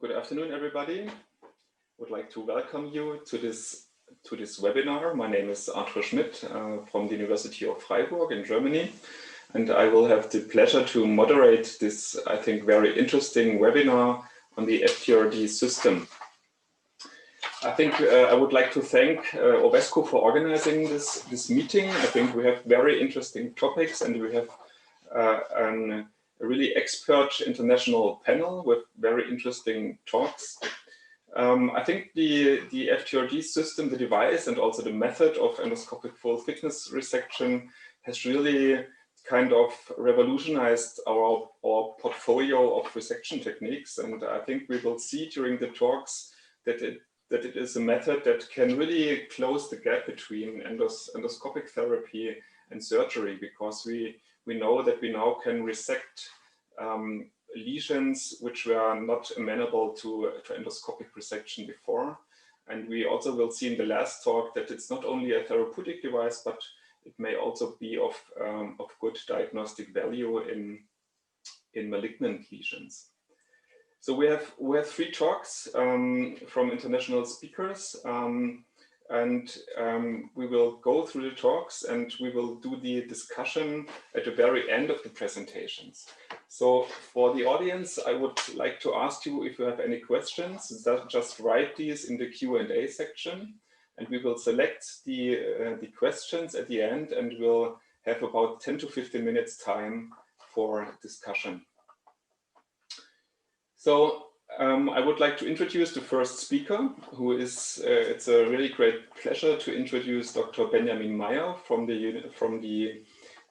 Good afternoon, everybody. Would like to welcome you to this webinar. My name is Arthur Schmidt from the University of Freiburg in Germany, and I will have the pleasure to moderate this, I think, very interesting webinar on the FTRD system. I think I would like to thank OVESCO for organizing this meeting. I think we have very interesting topics, and we have a really expert international panel with very interesting talks. I think the FTRD system, the device, and also the method of endoscopic full thickness resection has really kind of revolutionized our portfolio of resection techniques. And I think we will see during the talks that it is a method that can really close the gap between endoscopic therapy and surgery, because we know that we now can resect lesions which were not amenable to endoscopic resection before. And we also will see in the last talk that it's not only a therapeutic device, but it may also be of good diagnostic value in malignant lesions. So we have three talks from international speakers, and we will go through the talks and we will do the discussion at the very end of the presentations. So for the audience, I would like to ask you if you have any questions, just write these in the Q&A section, and we will select the questions at the end, and we'll have about 10 to 15 minutes time for discussion. So I would like to introduce the first speaker, who is, it's a really great pleasure to introduce Dr. Benjamin Meier from the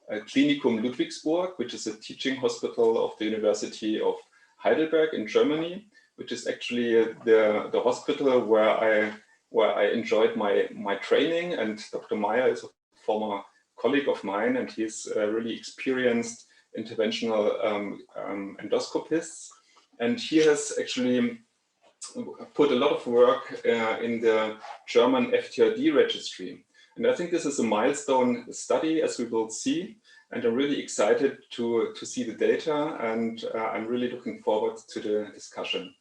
Klinikum Ludwigsburg, which is a teaching hospital of the University of Heidelberg in Germany, which is actually the hospital where I enjoyed my training. And Dr. Meier is a former colleague of mine, and he's a really experienced interventional endoscopist. And he has actually put a lot of work in the German FTRD registry. And I think this is a milestone study, as we will see. And I'm really excited to see the data, and I'm really looking forward to the discussion.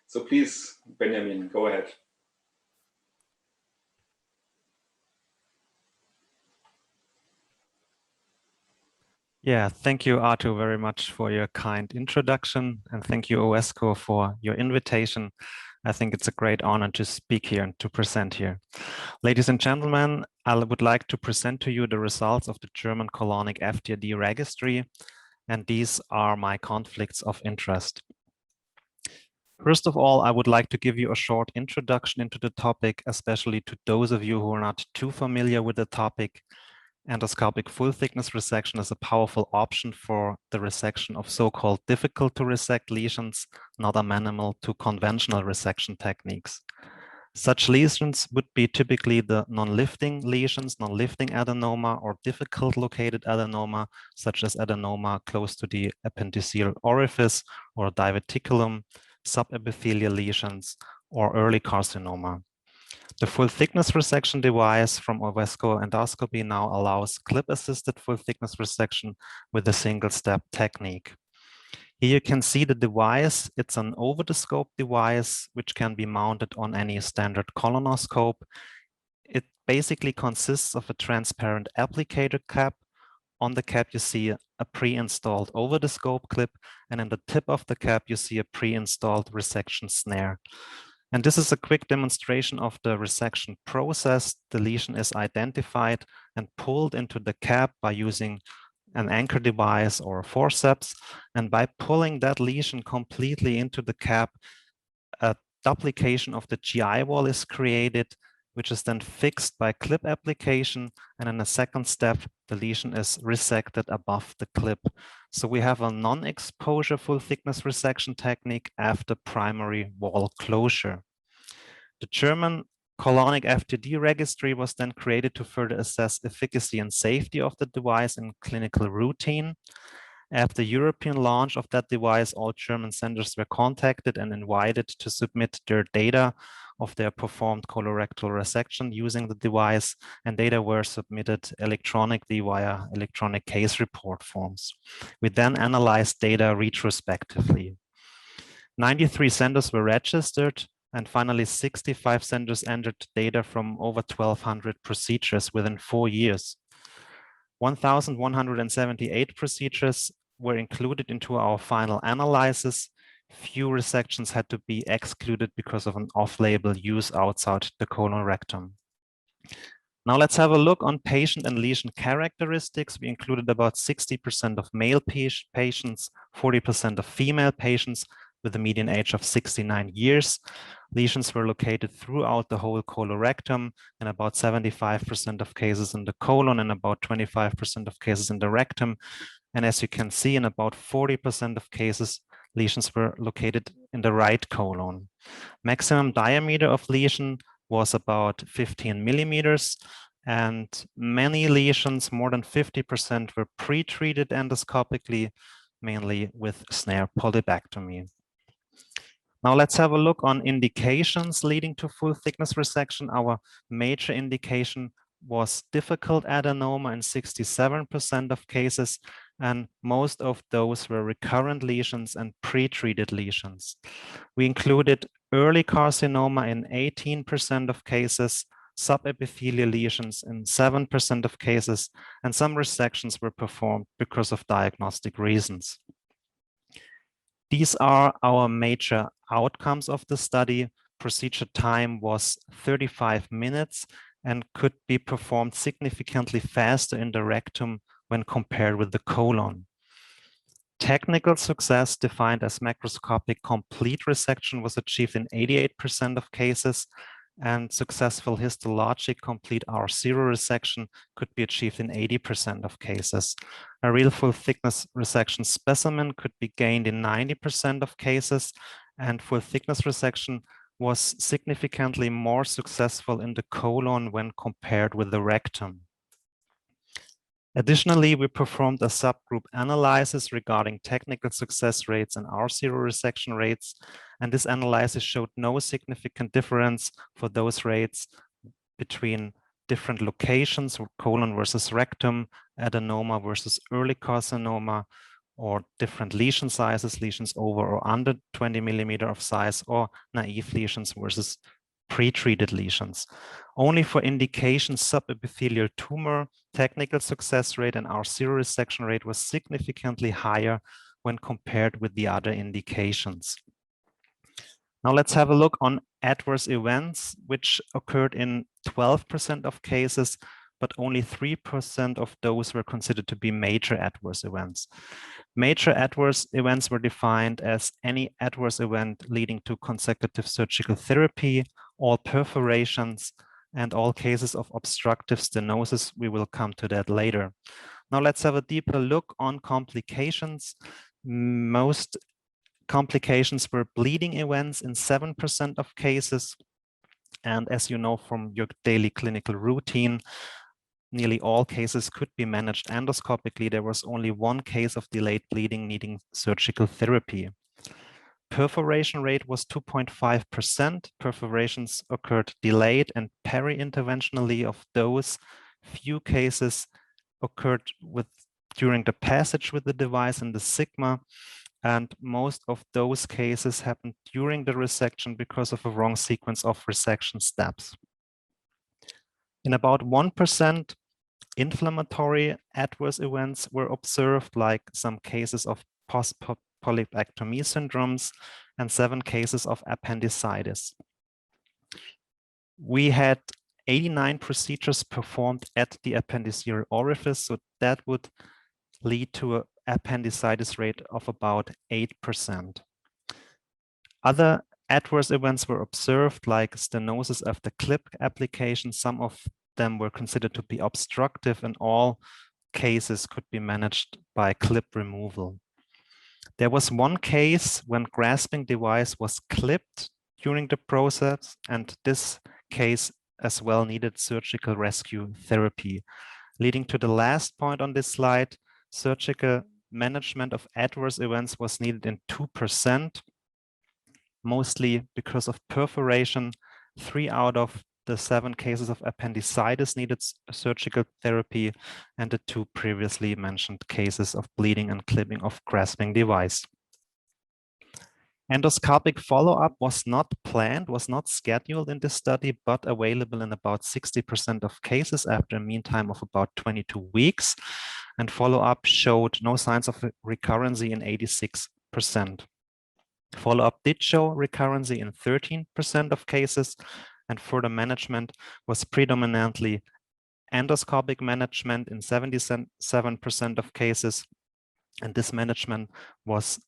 So please, Benjamin, go ahead. Yeah, thank you, Arthur, very much for your kind introduction, and thank you, OVESCO, for your invitation. I think it's a great honor to speak here and to present here. Ladies and gentlemen, I would like to present to you the results of the German Colonic FTRD registry, and these are my conflicts of interest. First of all, I would like to give you a short introduction into the topic, especially to those of you who are not too familiar with the topic. Endoscopic full thickness resection is a powerful option for the resection of so-called difficult to resect lesions not amenable to conventional resection techniques. Such lesions would be typically the non-lifting lesions, non-lifting adenoma, or difficult located adenoma, such as adenoma close to the appendiceal orifice or diverticulum, subepithelial lesions, or early carcinoma. The full thickness resection device from OVESCO Endoscopy now allows clip-assisted full thickness resection with a single-step technique. Here you can see the device. It's an over-the-scope device which can be mounted on any standard colonoscope. It basically consists of a transparent applicator cap. On the cap, you see a pre-installed over-the-scope clip, and in the tip of the cap, you see a pre-installed resection snare. And this is a quick demonstration of the resection process. The lesion is identified and pulled into the cap by using an anchor device or a forceps. And by pulling that lesion completely into the cap, a duplication of the GI wall is created, which is then fixed by clip application. And in a second step, the lesion is resected above the clip. So we have a non-exposure full thickness resection technique after primary wall closure. The German Colonic FTRD registry was then created to further assess efficacy and safety of the device in clinical routine. After European launch of that device, all German centers were contacted and invited to submit their data of their performed colorectal resection using the device, and data were submitted electronically via electronic case report forms. We then analyzed data retrospectively. 93 centers were registered, and finally 65 centers entered data from over 1,200 procedures within 4 years. 1,178 procedures were included into our final analysis. Few resections had to be excluded because of an off-label use outside the colon rectum. Now let's have a look on patient and lesion characteristics. We included about 60% of male patients, 40% of female patients with a median age of 69 years. Lesions were located throughout the whole colorectum in about 75% of cases in the colon and about 25% of cases in the rectum. And as you can see, in about 40% of cases, lesions were located in the right colon. Maximum diameter of lesion was about 15 millimeters, and many lesions, more than 50%, were pre-treated endoscopically, mainly with snare polybectomy. Now let's have a look on indications leading to full thickness resection. Our major indication was difficult adenoma in 67% of cases, and most of those were recurrent lesions and pre-treated lesions. We included early carcinoma in 18% of cases, subepithelial lesions in 7% of cases, and some resections were performed because of diagnostic reasons. These are our major outcomes of the study. Procedure time was 35 minutes and could be performed significantly faster in the rectum when compared with the colon. Technical success, defined as macroscopic complete resection, was achieved in 88% of cases, and successful histologic complete R0 resection could be achieved in 80% of cases. A real full thickness resection specimen could be gained in 90% of cases, and full thickness resection was significantly more successful in the colon when compared with the rectum. Additionally, we performed a subgroup analysis regarding technical success rates and R0 resection rates, and this analysis showed no significant difference for those rates between different locations, colon versus rectum, adenoma versus early carcinoma, or different lesion sizes, lesions over or under 20 millimeter of size, or naive lesions versus pre-treated lesions. Only for indication subepithelial tumor, technical success rate and R0 resection rate was significantly higher when compared with the other indications. Now let's have a look on adverse events, which occurred in 12% of cases, but only 3% of those were considered to be major adverse events. Major adverse events were defined as any adverse event leading to consecutive surgical therapy, all perforations, and all cases of obstructive stenosis. We will come to that later. Now let's have a deeper look on complications. Most complications were bleeding events in 7% of cases. And as you know from your daily clinical routine, nearly all cases could be managed endoscopically. There was only one case of delayed bleeding needing surgical therapy. Perforation rate was 2.5%. Perforations occurred delayed and peri-interventionally. Of those, few cases occurred during the passage with the device in the sigma, and most of those cases happened during the resection because of a wrong sequence of resection steps. In about 1%, inflammatory adverse events were observed, like some cases of post-polybectomy syndromes and 7 cases of appendicitis. We had 89 procedures performed at the appendiceal orifice, so that would lead to an appendicitis rate of about 8%. Other adverse events were observed, like stenosis after clip application. Some of them were considered to be obstructive, and all cases could be managed by clip removal. There was one case when grasping device was clipped during the process, and this case as well needed surgical rescue therapy. Leading to the last point on this slide, surgical management of adverse events was needed in 2%, mostly because of perforation. 3 out of the 7 cases of appendicitis needed surgical therapy, and the 2 previously mentioned cases of bleeding and clipping of grasping device. Endoscopic follow-up was not planned, was not scheduled in this study, but available in about 60% of cases after a mean time of about 22 weeks. And follow-up showed no signs of recurrency in 86%. Follow-up did show recurrency in 13% of cases, and further management was predominantly endoscopic management in 77% of cases. And this management was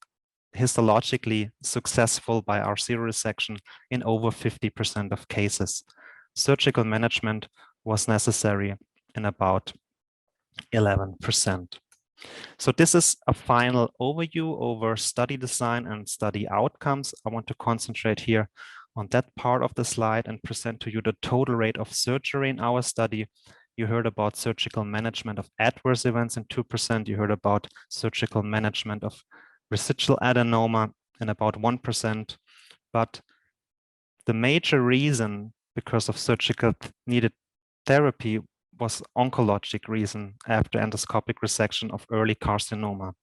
histologically successful by 𝗪𝗔 resection in over 50% of cases. Surgical management was necessary in about 11%. So this is a final overview over study design and study outcomes. I want to concentrate here on that part of the slide and present to you the total rate of surgery in our study. You heard about surgical management of adverse events in 2%. You heard about surgical management of residual adenoma in about 1%. But the major reason because of surgical needed therapy was oncologic reason after endoscopic resection of early carcinoma.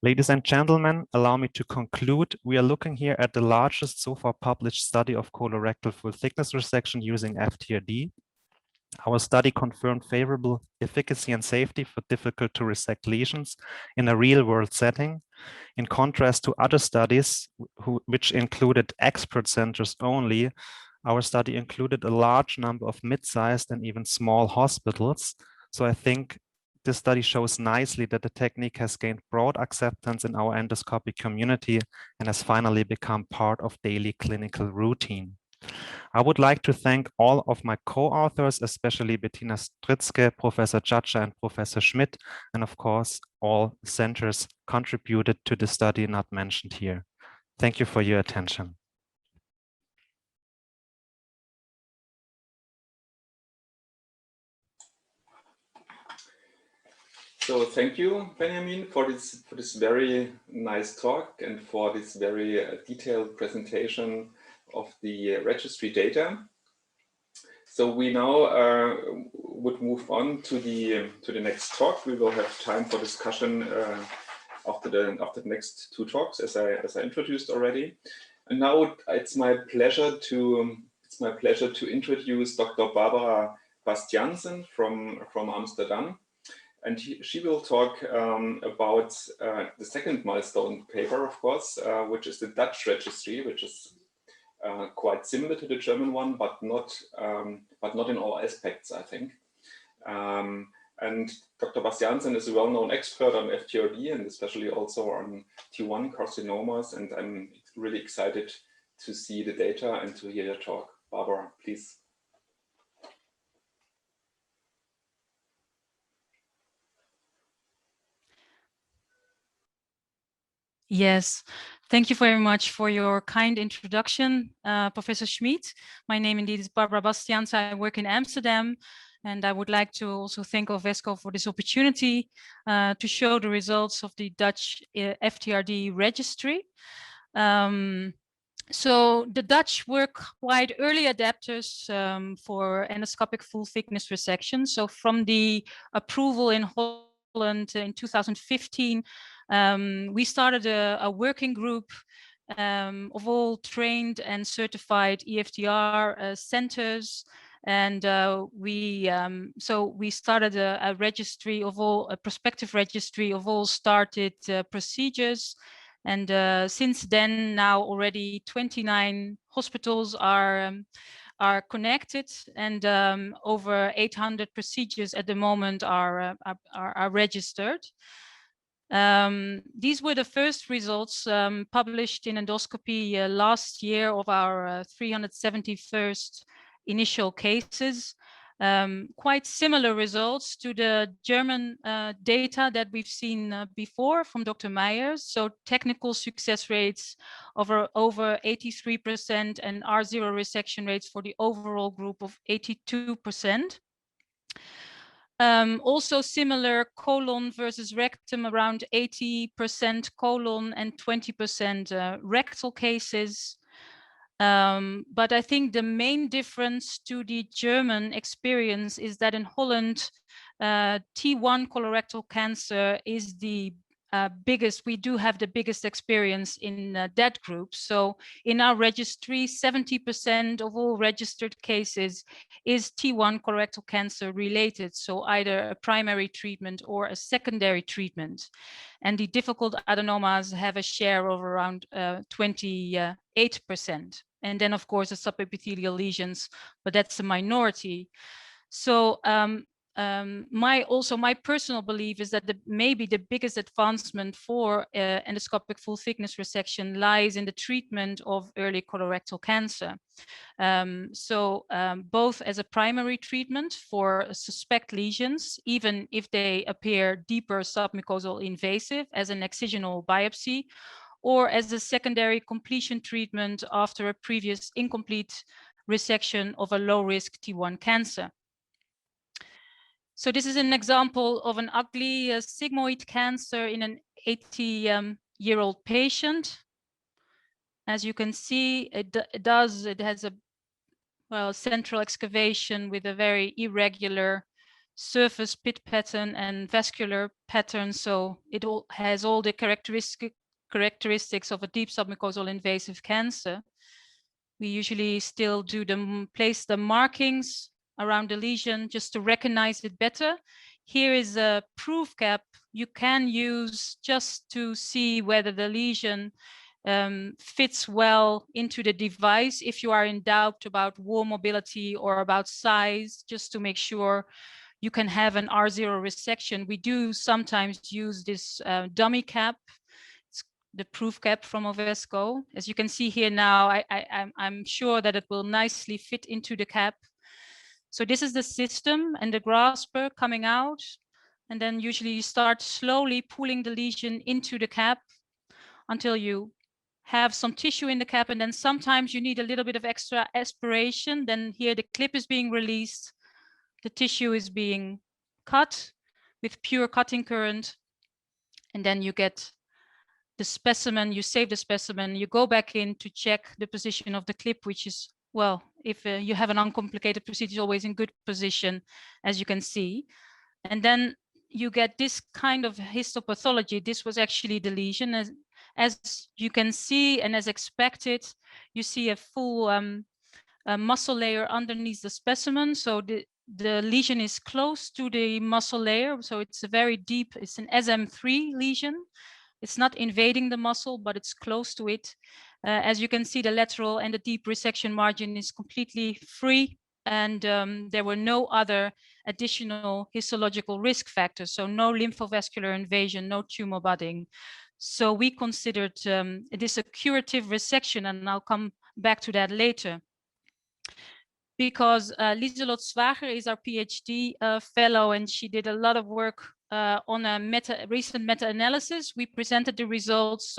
Ladies and gentlemen, allow me to conclude. We are looking here at the largest so far published study of colorectal full thickness resection using FTRD. Our study confirmed favorable efficacy and safety for difficult to resect lesions in a real-world setting. In contrast to other studies which included expert centers only, our study included a large number of mid-sized and even small hospitals. So I think this study shows nicely that the technique has gained broad acceptance in our endoscopic community and has finally become part of daily clinical routine. I would like to thank all of my co-authors, especially Bettina Stritzke, Professor 𝗙𝗧𝗏, and Professor Schmidt, and of course, all centers contributed to the study not mentioned here. Thank you for your attention. So thank you, Benjamin, for this very nice talk and for this very detailed presentation of the registry data. So we now would move on to the next talk. We will have time for discussion after the next two talks, as I introduced already. And now it's my pleasure to introduce Dr. Barbara Bastiansen from Amsterdam. And she will talk about the second milestone paper, of course, which is the Dutch registry, which is quite similar to the German one, but not in all aspects, I think. And Dr. Bastiansen is a well-known expert on FTRD and especially also on T1 carcinomas. And I'm really excited to see the data and to hear your talk. Barbara, please. Yes, thank you very much for your kind introduction, Professor Schmidt. My name indeed is Barbara Bastiansen. I work in Amsterdam, and I would like to also thank OVESCO for this opportunity to show the results of the Dutch FTRD registry. So the Dutch were quite early adapters for endoscopic full thickness resection. So from the approval in Holland in 2015, we started a working group of all trained and certified EFTR centers, and we started a registry of all, a prospective registry of all started procedures. And since then, now already 29 hospitals are connected, and over 800 procedures at the moment are registered. These were the first results published in endoscopy last year of our 371st initial cases. Quite similar results to the German data that we've seen before from Dr. Meier. So technical success rates over 83% and R0 resection rates for the overall group of 82%. Also similar colon versus rectum, around 80% colon and 20% rectal cases. But I think the main difference to the German experience is that in Holland, T1 colorectal cancer is the we do have the biggest experience in that group. So in our registry, 70% of all registered cases is T1 colorectal cancer related. So either a primary treatment or a secondary treatment. And the difficult adenomas have a share of around 28%. And then of course the subepithelial lesions, but that's a minority. So my personal belief is that maybe the biggest advancement for endoscopic full thickness resection lies in the treatment of early colorectal cancer. Both as a primary treatment for suspect lesions, even if they appear deeper submucosal invasive as an excisional biopsy, or as a secondary completion treatment after a previous incomplete resection of a low-risk T1 cancer. So this is an example of an ugly sigmoid cancer in an 80-year-old patient. As you can see, it has a central excavation with a very irregular surface pit pattern and vascular pattern. So it has all the characteristics of a deep submucosal invasive cancer. We usually still place the markings around the lesion just to recognize it better. Here is a proof cap you can use just to see whether the lesion fits well into the device if you are in doubt about wall mobility or about size, just to make sure you can have an R0 resection. We do sometimes use this dummy cap. It's the proof cap from OVESCO. As you can see here now, I'm sure that it will nicely fit into the cap. So this is the system and the grasper coming out. And then usually you start slowly pulling the lesion into the cap until you have some tissue in the cap. And then sometimes you need a little bit of extra aspiration. Then here the clip is being released. The tissue is being cut with pure cutting current. And then you get the specimen, you save the specimen, you go back in to check the position of the clip, which is, well, if you have an uncomplicated procedure, it's always in good position, as you can see. And then you get this kind of histopathology. This was actually the lesion. As you can see, and as expected, you see a full muscle layer underneath the specimen. So the lesion is close to the muscle layer. So it's a very deep, it's an SM3 lesion. It's not invading the muscle, but it's close to it. As you can see, the lateral and the deep resection margin is completely free. And there were no other additional histological risk factors. So no lymphovascular invasion, no tumor budding. So we considered this a curative resection, and I'll come back to that later. Because 𝗙𝗧𝗥𝗄 is our PhD fellow, and she did a lot of work on a recent meta-analysis. We presented the results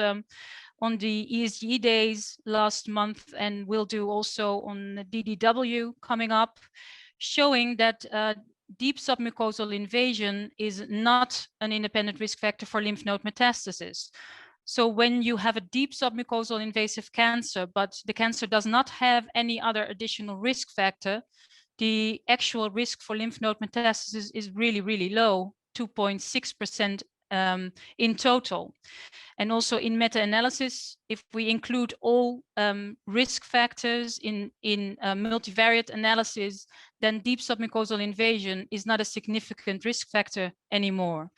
on the ESG days last month, and we'll do also on the DDW coming up, showing that deep submucosal invasion is not an independent risk factor for lymph node metastasis. So when you have a deep submucosal invasive cancer, but the cancer does not have any other additional risk factor, the actual risk for lymph node metastasis is really, really low, 2.6% in total. And also in meta-analysis, if we include all risk factors in multivariate analysis, then deep submucosal invasion is not a significant risk factor anymore.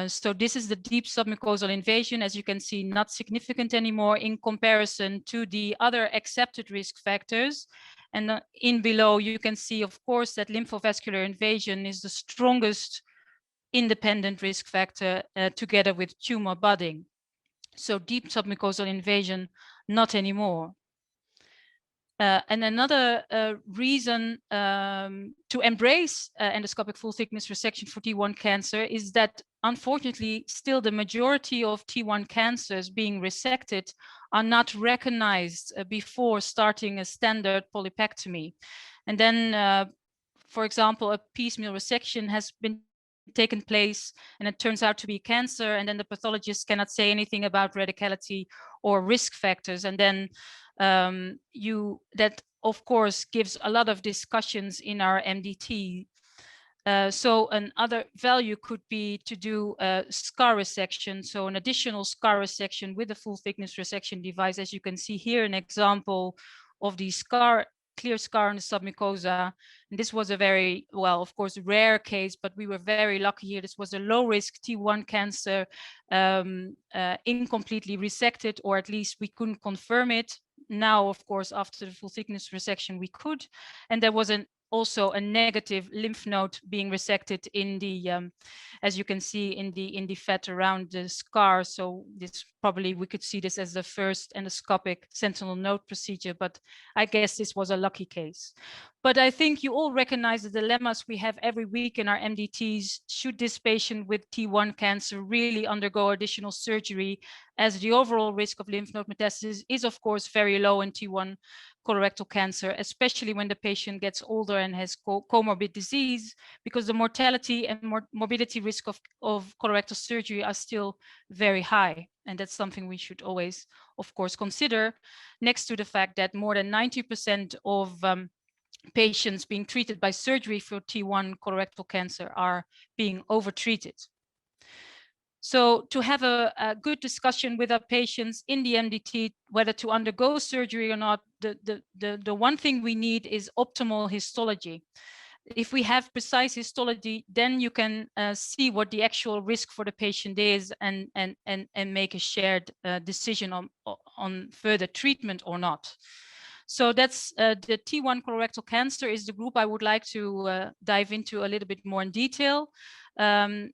So this is the deep submucosal invasion, as you can see, not significant anymore in comparison to the other accepted risk factors. And in below, you can see, of course, that lymphovascular invasion is the strongest independent risk factor together with tumor budding. So deep submucosal invasion, not anymore. And another reason to embrace endoscopic full thickness resection for T1 cancer is that, unfortunately, still the majority of T1 cancers being resected are not recognized before starting a standard polypectomy. And then, for example, a piecemeal resection has been taken place and it turns out to be cancer, and then the pathologist cannot say anything about radicality or risk factors. And then that of course gives a lot of discussions in our MDT. So another value could be to do a scar resection, so an additional scar resection with a full thickness resection device. As you can see here, an example of the clear scar on the submucosa. And this was a very, well, of course, rare case, but we were very lucky here. This was a low-risk T1 cancer, incompletely resected, or at least we couldn't confirm it. Now, of course, after the full thickness resection, we could. And there was also a negative lymph node being resected in the, as you can see, in the fat around the scar. So this probably, we could see this as the first endoscopic sentinel node procedure, but I guess this was a lucky case. But I think you all recognize the dilemmas we have every week in our MDTs. Should this patient with T1 cancer really undergo additional surgery, as the overall risk of lymph node metastasis is of course very low in T1 colorectal cancer, especially when the patient gets older and has comorbid disease, because the mortality and morbidity risk of colorectal surgery are still very high. And that's something we should always, of course, consider, next to the fact that more than 90% of patients being treated by surgery for T1 colorectal cancer are being overtreated. So to have a good discussion with our patients in the MDT, whether to undergo surgery or not, the one thing we need is optimal histology. If we have precise histology, then you can see what the actual risk for the patient is and make a shared decision on further treatment or not. So that's the T1 colorectal cancer is the group I would like to dive into a little bit more in detail.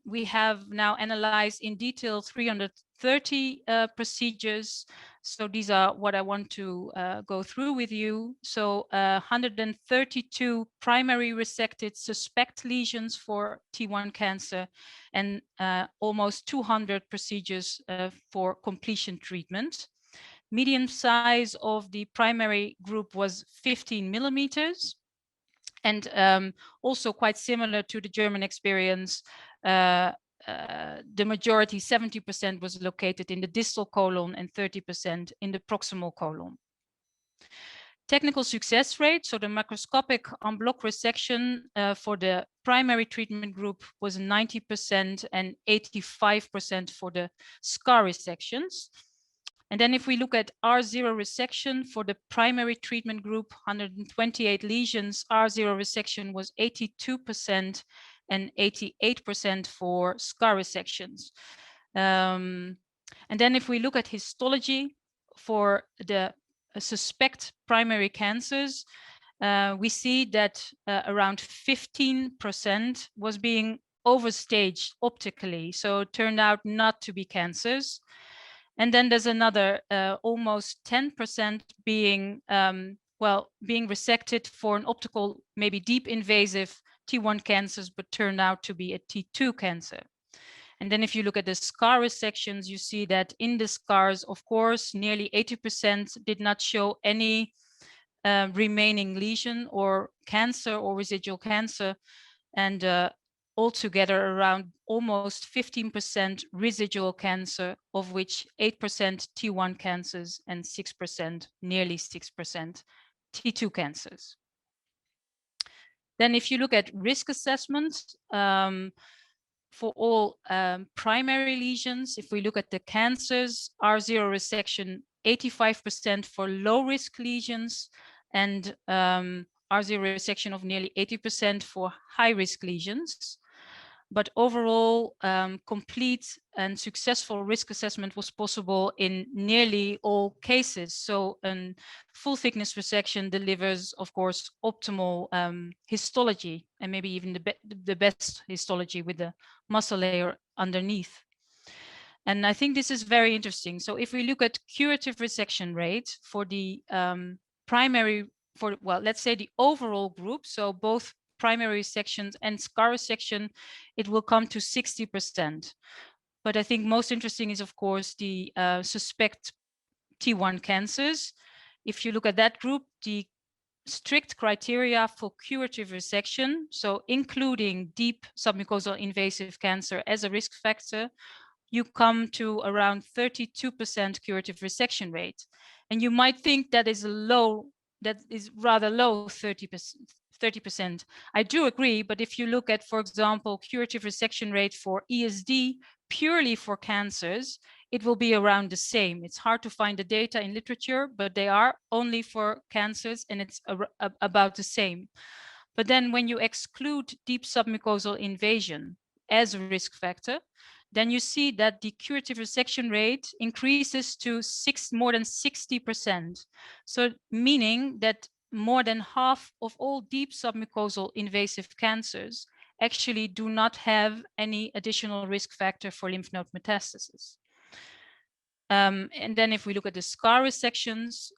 We have now analyzed in detail 330 procedures. So these are what I want to go through with you. So 132 primary resected suspect lesions for T1 cancer and almost 200 procedures for completion treatment. Median size of the primary group was 15 millimeters. And also quite similar to the German experience, the majority, 70%, was located in the distal colon and 30% in the proximal colon. Technical success rate, so the macroscopic en bloc resection for the primary treatment group was 90% and 85% for the scar resections. And then if we look at R0 resection for the primary treatment group, 128 lesions, R0 resection was 82% and 88% for scar resections. And then if we look at histology for the suspect primary cancers, we see that around 15% was being overstaged optically. So it turned out not to be cancers. And then there's another almost 10% being, being resected for an optical, maybe deep invasive T1 cancers, but turned out to be a T2 cancer. And then if you look at the scar resections, you see that in the scars, of course, nearly 80% did not show any remaining lesion or cancer or residual cancer. And altogether around almost 15% residual cancer, of which 8% T1 cancers and 6%, nearly 6%, T2 cancers. Then if you look at risk assessment, for all primary lesions, if we look at the cancers, R0 resection, 85% for low risk lesions, and R0 resection of nearly 80% for high risk lesions. But overall, complete and successful risk assessment was possible in nearly all cases. So a full thickness resection delivers, of course, optimal histology, and maybe even the best histology with the muscle layer underneath. And I think this is very interesting. So if we look at curative resection rate for the primary, let's say the overall group, so both primary resections and scar resection, it will come to 60%. But I think most interesting is, of course, the suspect T1 cancers. If you look at that group, the strict criteria for curative resection, so including deep submucosal invasive cancer as a risk factor, you come to around 32% curative resection rate. And you might think that is low, that is rather low, 32%. 30%. I do agree, but if you look at, for example, curative resection rate for ESD purely for cancers, it will be around the same. It's hard to find the data in literature, but they are only for cancers and it's about the same. But then when you exclude deep submucosal invasion as a risk factor, then you see that the curative resection rate increases to more than 60%. So meaning that more than half of all deep submucosal invasive cancers actually do not have any additional risk factor for lymph node metastasis. And then if we look at the scar resections,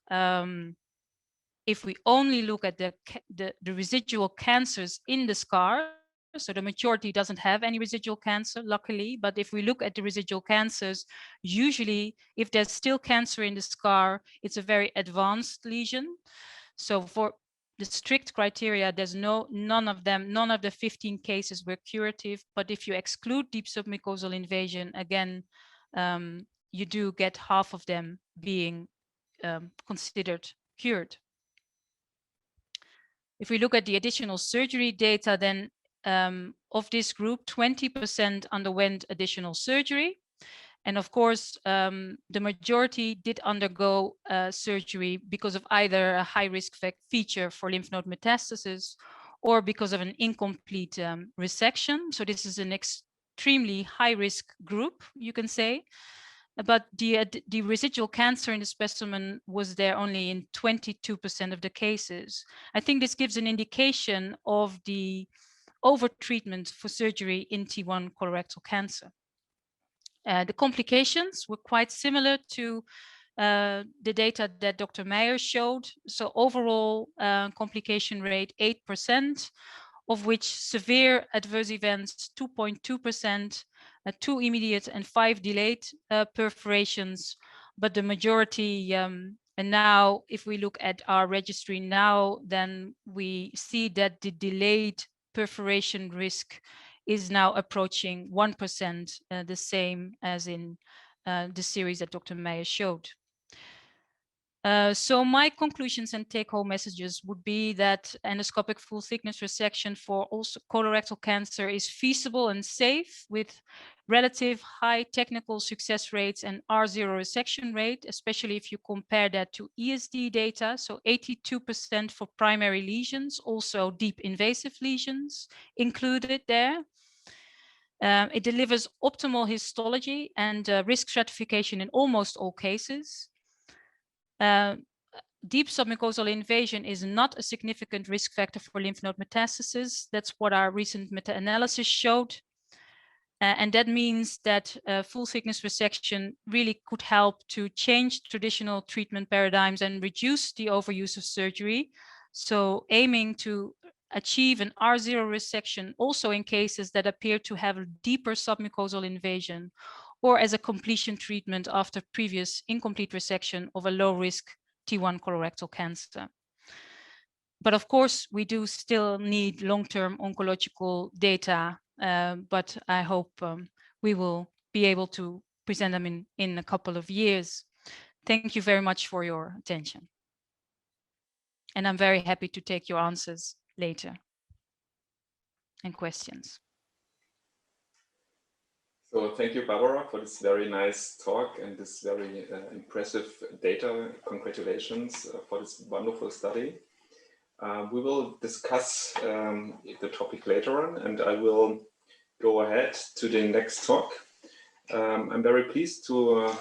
if we only look at the residual cancers in the scar, so the majority doesn't have any residual cancer, luckily, but if we look at the residual cancers, usually if there's still cancer in the scar, it's a very advanced lesion. So for the strict criteria, there's none of the 15 cases were curative, but if you exclude deep submucosal invasion, again, you do get half of them being considered cured. If we look at the additional surgery data, then of this group, 20% underwent additional surgery. And of course, the majority did undergo surgery because of either a high-risk feature for lymph node metastasis or because of an incomplete resection. So this is an extremely high-risk group, you can say. But the residual cancer in the specimen was there only in 22% of the cases. I think this gives an indication of the overtreatment for surgery in T1 colorectal cancer. The complications were quite similar to the data that Dr. Meier showed. So overall complication rate 8%, of which severe adverse events 2.2%, 2 immediate and 5 delayed perforations, but the majority, and now if we look at our registry now, then we see that the delayed perforation risk is now approaching 1%, the same as in the series that Dr. Meier showed. So my conclusions and take-home messages would be that endoscopic full thickness resection for also colorectal cancer is feasible and safe with relative high technical success rates and R0 resection rate, especially if you compare that to ESD data. So 82% for primary lesions, also deep invasive lesions included there. It delivers optimal histology and risk stratification in almost all cases. Deep submucosal invasion is not a significant risk factor for lymph node metastasis. That's what our recent meta-analysis showed. And that means that full thickness resection really could help to change traditional treatment paradigms and reduce the overuse of surgery. So aiming to achieve an R0 resection also in cases that appear to have a deeper submucosal invasion or as a completion treatment after previous incomplete resection of a low-risk T1 colorectal cancer. But of course, we do still need long-term oncological data, but I hope we will be able to present them in a couple of years. Thank you very much for your attention. And I'm very happy to take your answers later and questions. So thank you, Barbara, for this very nice talk and this very impressive data. Congratulations for this wonderful study. We will discuss the topic later on, and I will go ahead to the next talk. I'm very pleased to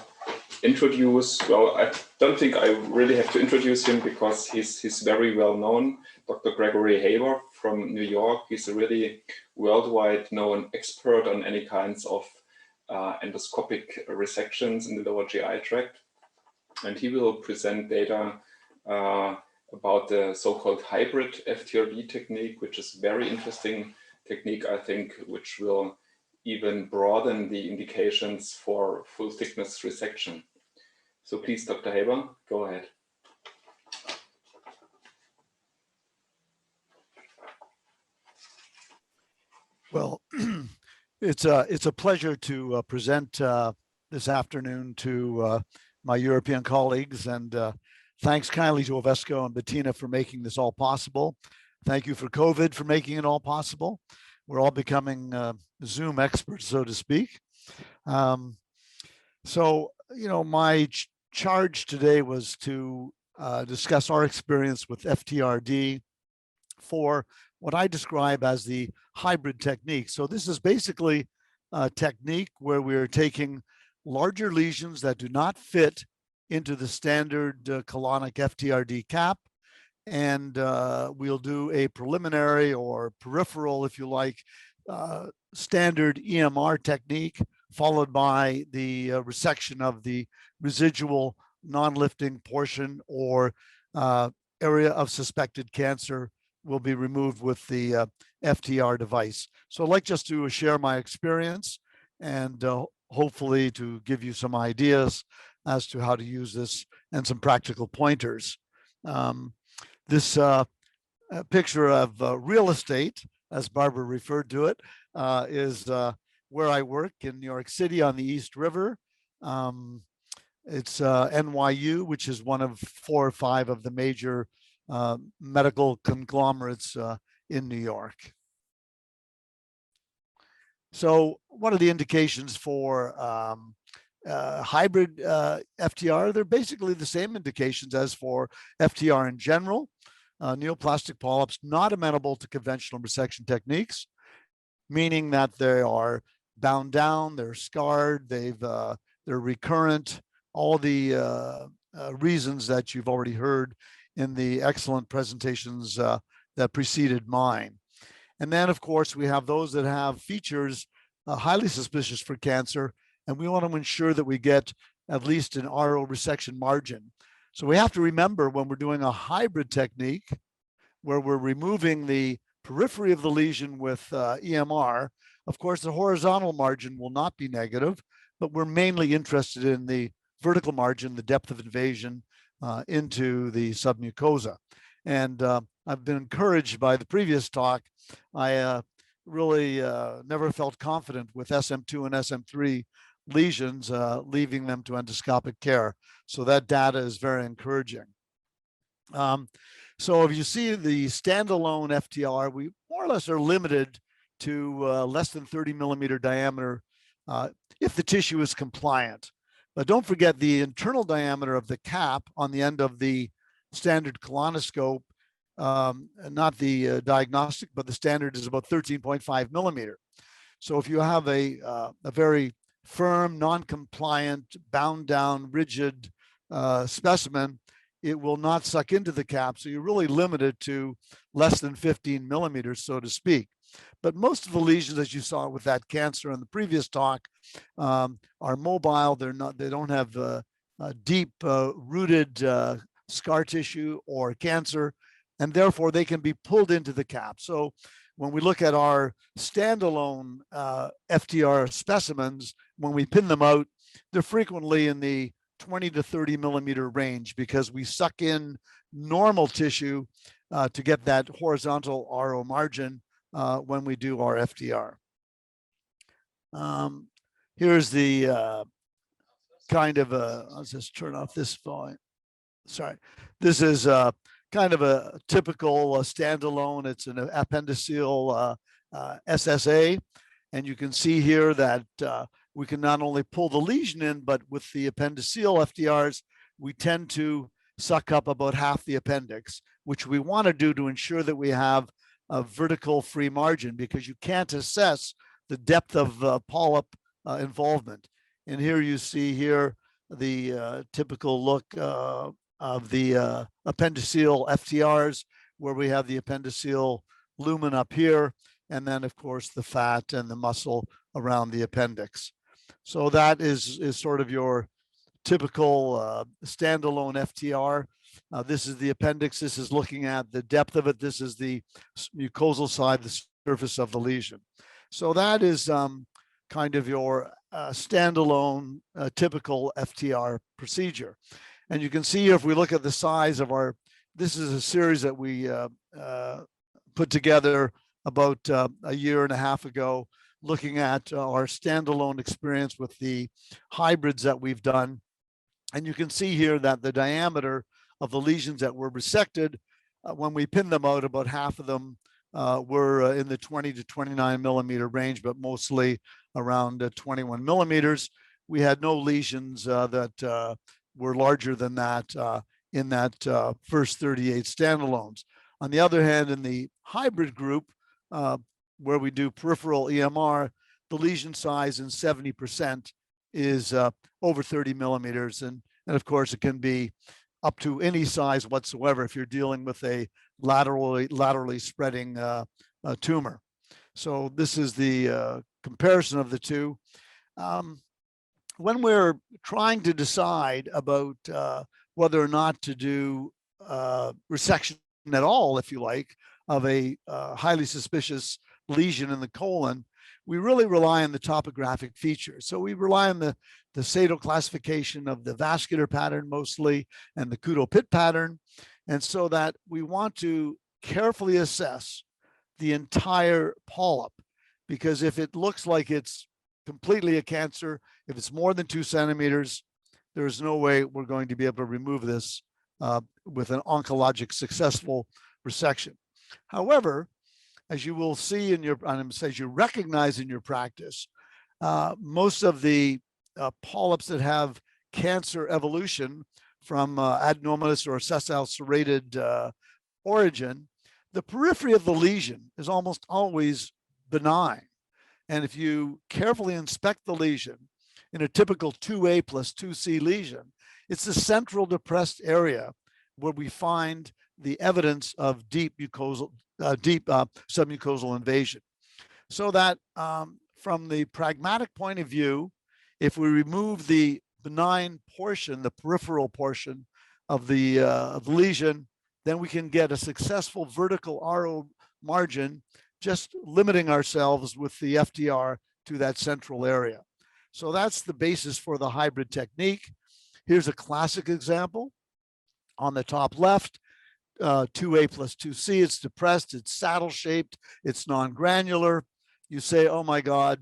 introduce, well, I don't think I really have to introduce him because he's very well known, Dr. 𝗙𝗃𝗃 from New York. He's a really worldwide known expert on any kinds of endoscopic resections in the lower GI tract. And he will present data about the so-called hybrid-FTRD technique, which is a very interesting technique, I think, which will even broaden the indications for full thickness resection. So please, Dr. 𝗙𝗃𝗃, go ahead. Well, it's a pleasure to present this afternoon to my European colleagues, and thanks kindly to OVESCO and Bettina for making this all possible. Thank you for COVID for making it all possible. We're all becoming Zoom experts, so to speak. So, you know, my charge today was to discuss our experience with FTRD for what I describe as the hybrid technique. So this is basically a technique where we're taking larger lesions that do not fit into the standard colonic FTRD cap, and we'll do a preliminary or peripheral, if you like, standard EMR technique, followed by the resection of the residual non-lifting portion or area of suspected cancer will be removed with the FTR device. So I'd like just to share my experience and hopefully to give you some ideas as to how to use this and some practical pointers. This picture of real estate, as Barbara referred to it, is where I work in New York City on the East River. It's NYU, which is one of 4 or 5 of the major medical conglomerates in New York. So what are the indications for hybrid FTR? They're basically the same indications as for FTR in general. Neoplastic polyps not amenable to conventional resection techniques, meaning that they are bound down, they're scarred, they're recurrent, all the reasons that you've already heard in the excellent presentations that preceded mine. And then, of course, we have those that have features highly suspicious for cancer, and we want to ensure that we get at least an RO resection margin. So we have to remember when we're doing a hybrid technique, where we're removing the periphery of the lesion with EMR, of course, the horizontal margin will not be negative, but we're mainly interested in the vertical margin, the depth of invasion into the submucosa. And I've been encouraged by the previous talk. I really never felt confident with SM2 and SM3 lesions, leaving them to endoscopic care. So that data is very encouraging. So if you see the standalone FTR, we more or less are limited to less than 30 millimeter diameter if the tissue is compliant. But don't forget the internal diameter of the cap on the end of the standard colonoscope, not the diagnostic, but the standard is about 13.5 millimeter. So if you have a very firm, non-compliant, bound down, rigid specimen, it will not suck into the cap. So you're really limited to less than 15 millimeters, so to speak. But most of the lesions, as you saw with that cancer in the previous talk, are mobile. They don't have deep rooted scar tissue or cancer, and therefore they can be pulled into the cap. So when we look at our standalone FTR specimens, when we pin them out, they're frequently in the 20 to 30 millimeter range because we suck in normal tissue to get that horizontal RO margin when we do our FTR. Here's the kind of I'll just turn off this volume. Sorry. This is kind of a typical standalone. It's an appendiceal SSA. And you can see here that we can not only pull the lesion in, but with the appendiceal FTRs, we tend to suck up about half the appendix, which we want to do to ensure that we have a vertical free margin, because you can't assess the depth of polyp involvement. And here you see here the typical look of the appendiceal FTRs, where we have the appendiceal lumen up here, and then of course the fat and the muscle around the appendix. So that is sort of your typical standalone FTR. This is the appendix. This is looking at the depth of it. This is the mucosal side, the surface of the lesion. So that is kind of your standalone typical FTR procedure. And you can see if we look at the size of our, this is a series that we put together about a year and a half ago, looking at our standalone experience with the hybrids that we've done. And you can see here that the diameter of the lesions that were resected when we pinned them out, about half of them were in the 20 to 29 millimeter range, but mostly around 21 millimeters. We had no lesions that were larger than that in that first 38 standalones. On the other hand, in the hybrid group, where we do peripheral EMR, the lesion size in 70% is over 30 millimeters. And of course, it can be up to any size whatsoever if you're dealing with a laterally spreading tumor. So this is the comparison of the two. When we're trying to decide about whether or not to do resection at all, if you like, of a highly suspicious lesion in the colon, we really rely on the topographic features. So we rely on the Gsado classification of the vascular pattern mostly and the 𝗀𝗂𝗃 pattern. And so that we want to carefully assess the entire polyp, because if it looks like it's completely a cancer, if it's more than 2 centimeters, there's no way we're going to be able to remove this with an oncologic successful resection. However, as you will see in your, as you recognize in your practice, most of the polyps that have cancer evolution from adenomatous or sessile serrated origin, the periphery of the lesion is almost always benign. And if you carefully inspect the lesion in a typical 2A plus 2C lesion, it's the central depressed area where we find the evidence of deep submucosal invasion. So that from the pragmatic point of view, if we remove the benign portion, the peripheral portion of the lesion, then we can get a successful vertical RO margin, just limiting ourselves with the FTR to that central area. So that's the basis for the hybrid technique. Here's a classic example. On the top left, 2A plus 2C, it's depressed, it's saddle-shaped, it's non-granular. You say, oh my God,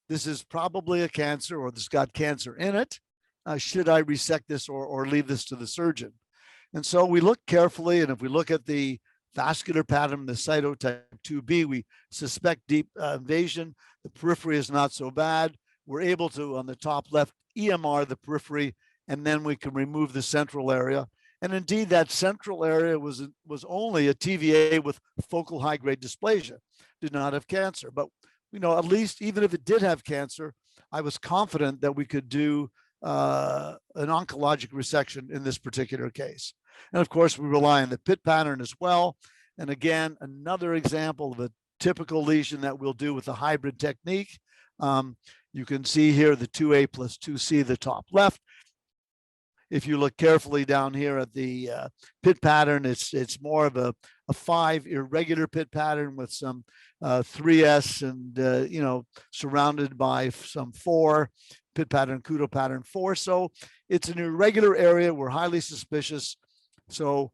this is probably a cancer, or this got cancer in it. Should I resect this or leave this to the surgeon? And so we look carefully, and if we look at the vascular pattern, the Gsado type 2B, we suspect deep invasion. The periphery is not so bad. We're able to, on the top left, EMR the periphery, and then we can remove the central area. And indeed, that central area was only a TVA with focal high-grade dysplasia, did not have cancer. But you know, at least even if it did have cancer, I was confident that we could do an oncologic resection in this particular case. And of course, we rely on the pit pattern as well. And again, another example of a typical lesion that we'll do with the hybrid technique. You can see here the 2A plus 2C, the top left. If you look carefully down here at the pit pattern, it's more of a 5 irregular pit pattern with some 3S and, you know, surrounded by some 4 pit pattern, 𝗀𝗂 pattern 4. So it's an irregular area. We're highly suspicious. So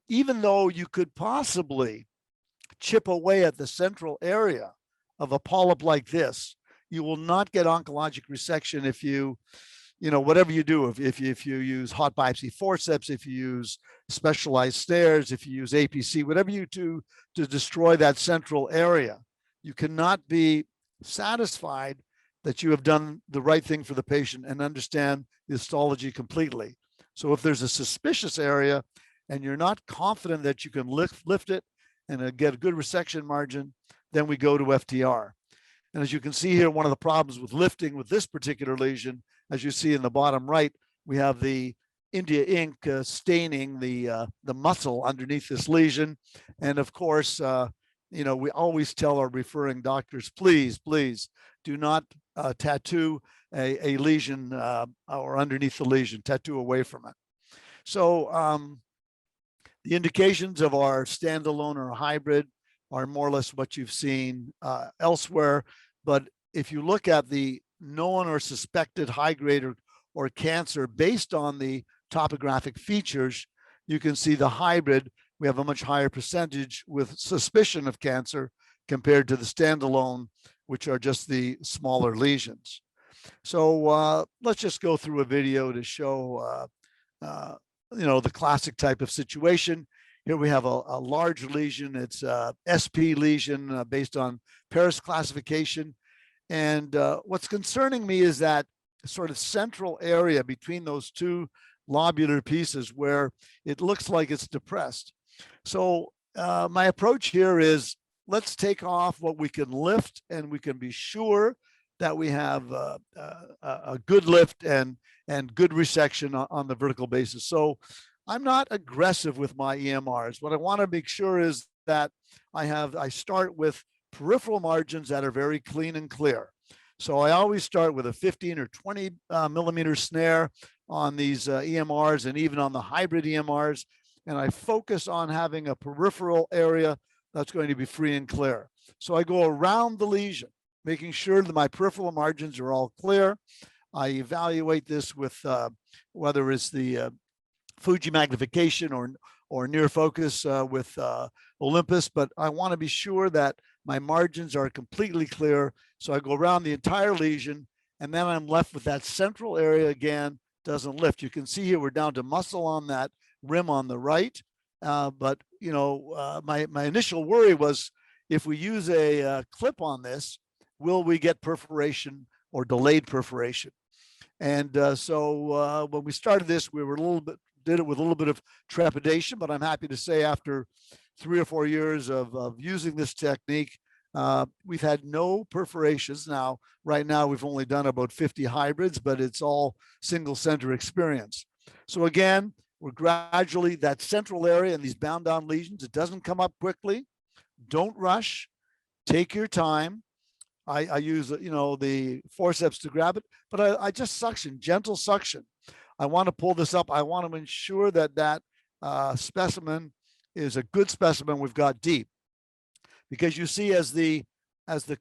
even though you could possibly chip away at the central area of a polyp like this, you will not get oncologic resection if you know, whatever you do, if you use hot biopsy forceps, if you use specialized snares, if you use APC, whatever you do to destroy that central area, you cannot be satisfied that you have done the right thing for the patient and understand the histology completely. So if there's a suspicious area and you're not confident that you can lift it and get a good resection margin, then we go to FTR. And as you can see here, one of the problems with lifting with this particular lesion, as you see in the bottom right, we have the India ink staining the muscle underneath this lesion. And of course, you know, we always tell our referring doctors, please do not tattoo a lesion or underneath the lesion, tattoo away from it. So the indications of our standalone or hybrid are more or less what you've seen elsewhere. But if you look at the known or suspected high-grade or cancer based on the topographic features, you can see the hybrid, we have a much higher percentage with suspicion of cancer compared to the standalone, which are just the smaller lesions. So let's just go through a video to show, you know, the classic type of situation. Here we have a large lesion. It's a SP lesion based on Paris classification. And what's concerning me is that sort of central area between those two lobular pieces where it looks like it's depressed. So my approach here is, let's take off what we can lift, and we can be sure that we have a good lift and good resection on the vertical basis. So I'm not aggressive with my EMRs. What I want to make sure is that I start with peripheral margins that are very clean and clear. So I always start with a 15 or 20 millimeter snare on these EMRs and even on the hybrid EMRs. And I focus on having a peripheral area that's going to be free and clear. So I go around the lesion, making sure that my peripheral margins are all clear. I evaluate this with whether it's the Fuji magnification or near focus with Olympus, but I want to be sure that my margins are completely clear. So I go around the entire lesion, and then I'm left with that central area again, doesn't lift. You can see here we're down to muscle on that rim on the right. But you know, my initial worry was, if we use a clip on this, will we get perforation or delayed perforation? And so when we started this, we were did it with a little bit of trepidation, but I'm happy to say after 3 or 4 years of using this technique, we've had no perforations. Now, right now, we've only done about 50 hybrids, but it's all single center experience. So again, we're gradually, that central area and these bound down lesions, it doesn't come up quickly. Don't rush, take your time. I use, you know, the forceps to grab it, but I just suction, gentle suction. I want to pull this up. I want to ensure that that specimen is a good specimen we've got deep, because you see as the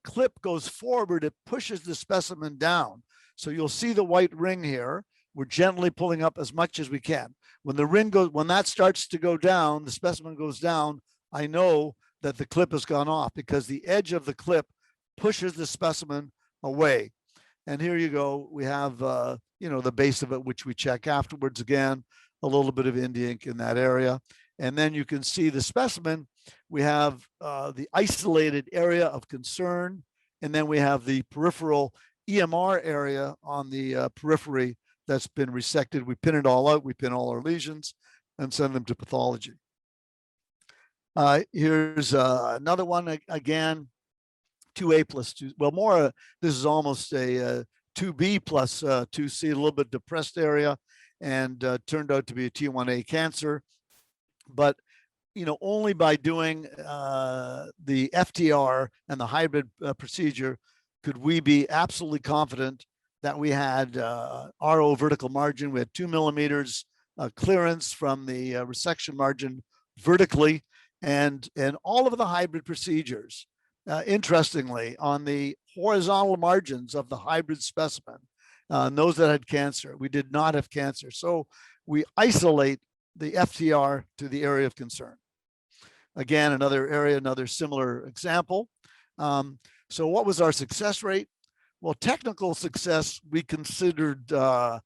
clip goes forward, it pushes the specimen down. So you'll see the white ring here. We're gently pulling up as much as we can. When the ring goes, when that starts to go down, the specimen goes down, I know that the clip has gone off, because the edge of the clip pushes the specimen away. And here you go. We have, you know, the base of it, which we check afterwards. Again, a little bit of India ink in that area. And then you can see the specimen. We have the isolated area of concern. And then we have the peripheral EMR area on the periphery that's been resected. We pin it all out. We pin all our lesions and send them to pathology. Here's another one again. 2A plus 2, well, more, this is almost a 2B plus 2C, a little bit depressed area, and turned out to be a T1A cancer. But, you know, only by doing the FTR and the hybrid procedure could we be absolutely confident that we had RO vertical margin. We had 2 millimeters clearance from the resection margin vertically, and all of the hybrid procedures. Interestingly, on the horizontal margins of the hybrid specimen, those that had cancer, we did not have cancer. So we isolate the FTR to the area of concern. Again, another area, another similar example. So what was our success rate? Well, technical success, we considered the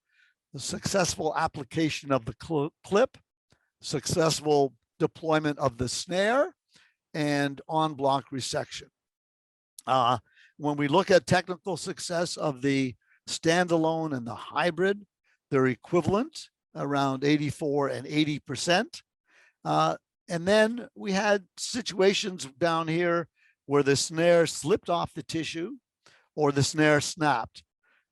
successful application of the clip, successful deployment of the snare, and on block resection. When we look at technical success of the standalone and the hybrid, they're equivalent, around 84 and 80%. And then we had situations down here where the snare slipped off the tissue or the snare snapped.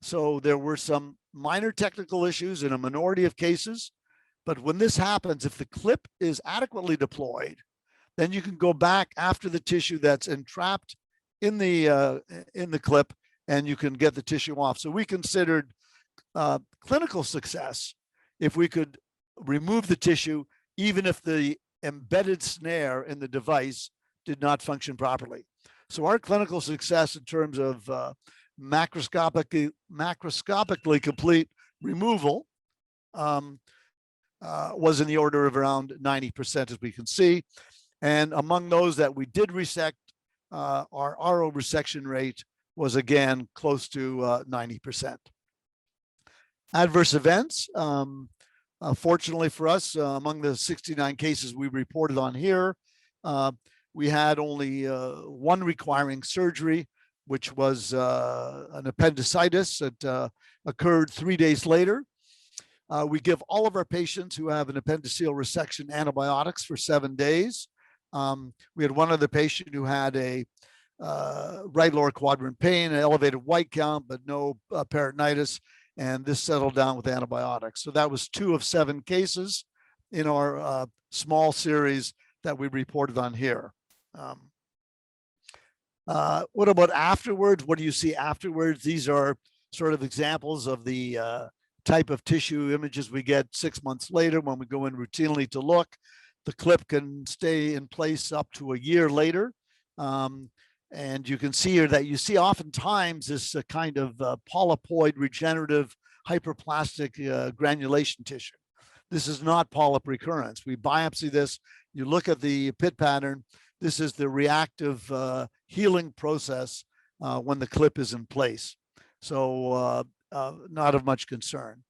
So there were some minor technical issues in a minority of cases. But when this happens, if the clip is adequately deployed, then you can go back after the tissue that's entrapped in the clip, and you can get the tissue off. So we considered clinical success if we could remove the tissue, even if the embedded snare in the device did not function properly. So our clinical success in terms of macroscopically complete removal was in the order of around 90%, as we can see. And among those that we did resect, our RO resection rate was again close to 90%. Adverse events, Fortunately for us, among the 69 cases we reported on here, we had only one requiring surgery, which was an appendicitis that occurred 3 days later. We give all of our patients who have an appendiceal resection antibiotics for 7 days. We had one other patient who had a right lower quadrant pain, an elevated white count, but no peritonitis, and this settled down with antibiotics. So that was 2 of 7 cases in our small series that we reported on here. What about afterwards? What do you see afterwards? These are sort of examples of the type of tissue images we get 6 months later when we go in routinely to look. The clip can stay in place up to a year later. And you can see here that you see oftentimes this kind of polypoid regenerative hyperplastic granulation tissue. This is not polyp recurrence. We biopsy this, you look at the pit pattern. This is the reactive healing process when the clip is in place. So not of much concern.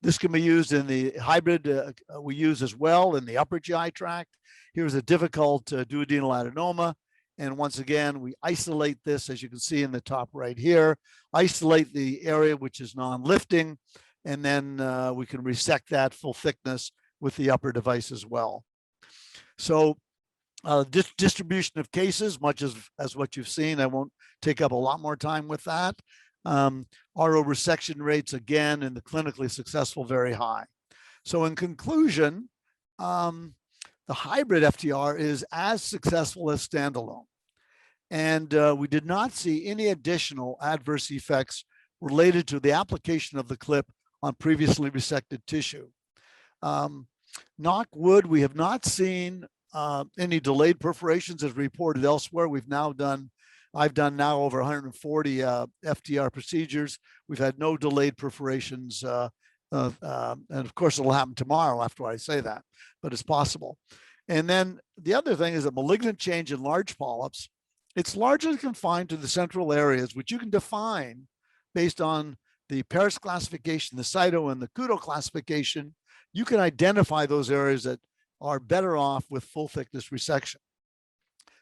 This can be used in the hybrid we use as well in the upper GI tract. Here's a difficult duodenal adenoma. And once again, we isolate this, as you can see in the top right here, isolate the area which is non-lifting, and then we can resect that full thickness with the upper device as well. So distribution of cases, much as what you've seen, I won't take up a lot more time with that. RO resection rates, again, in the clinically successful, very high. So in conclusion, the hybrid FTR is as successful as standalone. And we did not see any additional adverse effects related to the application of the clip on previously resected tissue. Knock wood, we have not seen any delayed perforations as reported elsewhere. I've done now over 140 FTR procedures. We've had no delayed perforations. And of course, it'll happen tomorrow after I say that, but it's possible. And then the other thing is that malignant change in large polyps, it's largely confined to the central areas, which you can define based on the Paris classification, the CITO and the Kudo classification. You can identify those areas that are better off with full thickness resection.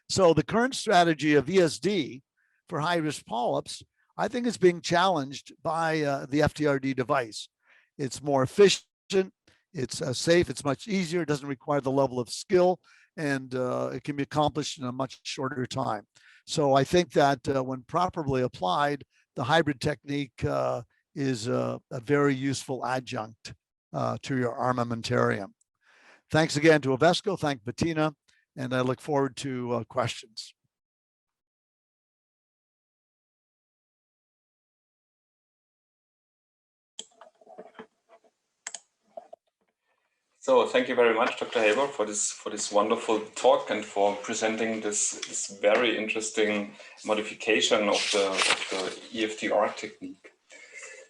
So the current strategy of ESD for high-risk polyps, I think is being challenged by the FTRD device. It's more efficient, it's safe, it's much easier, it doesn't require the level of skill, and it can be accomplished in a much shorter time. So I think that when properly applied, the hybrid technique is a very useful adjunct to your armamentarium. Thanks again to OVESCO, thank Bettina, and I look forward to questions. So thank you very much, Dr. Haber, for this wonderful talk and for presenting this very interesting modification of the EFTR technique.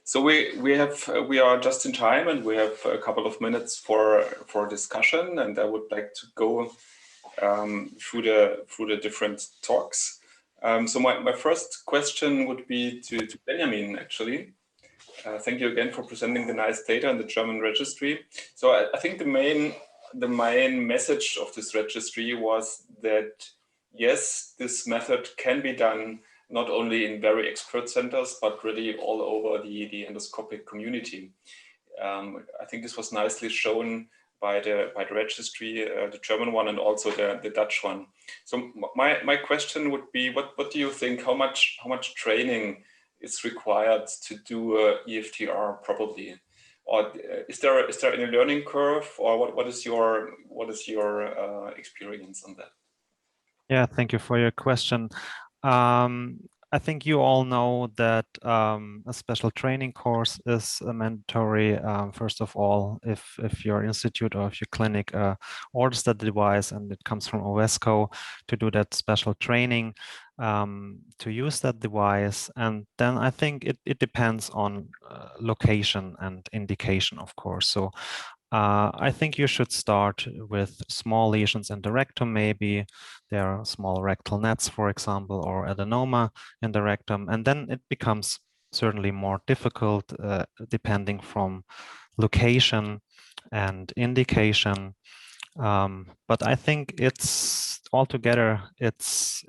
So we are just in time, and we have a couple of minutes for discussion, and I would like to go through the different talks. So my first question would be to Benjamin, actually. Thank you again for presenting the nice data in the German registry. So I think the main message of this registry was that, yes, this method can be done not only in very expert centers, but really all over the endoscopic community. I think this was nicely shown by the registry, the German one, and also the Dutch one. So my question would be, what do you think? How much training is required to do EFTR properly, or is there any learning curve, or what is your experience on that? Yeah, thank you for your question. I think you all know that a special training course is mandatory. First of all, if your institute or if your clinic orders that device and it comes from OVESCO, to do that special training to use that device. And then I think it depends on location and indication, of course. So I think you should start with small lesions in the rectum. Maybe there are small rectal nets, for example, or adenoma in the rectum. And then it becomes certainly more difficult depending from location and indication. But I think it's altogether it's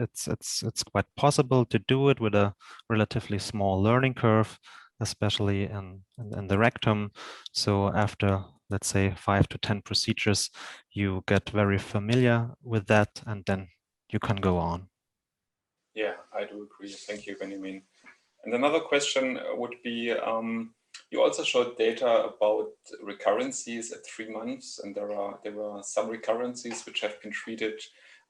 quite possible to do it with a relatively small learning curve, especially in the rectum. So after, let's say, 5 to 10 procedures, you get very familiar with that, and then you can go on. Yeah, I do agree. Thank you, Benjamin. And another question would be, you also showed data about recurrences at 3 months, and there were some recurrences which have been treated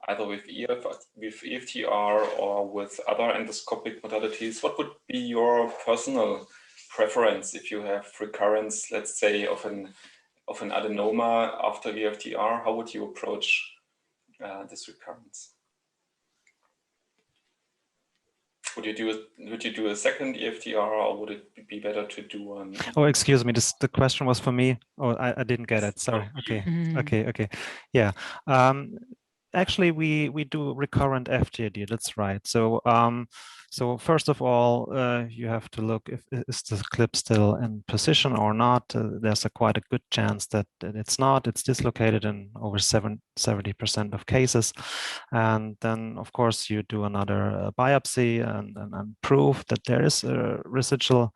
either with EFTR or with other endoscopic modalities. What would be your personal preference if you have recurrence, let's say, of an adenoma after EFTR? How would you approach this recurrence? Would you do a second EFTR, or would it be better to do one? Oh, excuse me. The question was for me. Oh, I didn't get it. Sorry. Okay. Okay. Yeah. Actually, we do recurrent FTRD. That's right. So so first of all, you have to look if is the clip still in position or not. There's quite a good chance that it's not. It's dislocated in over 70% of cases, and then of course you do another biopsy and prove that there is a residual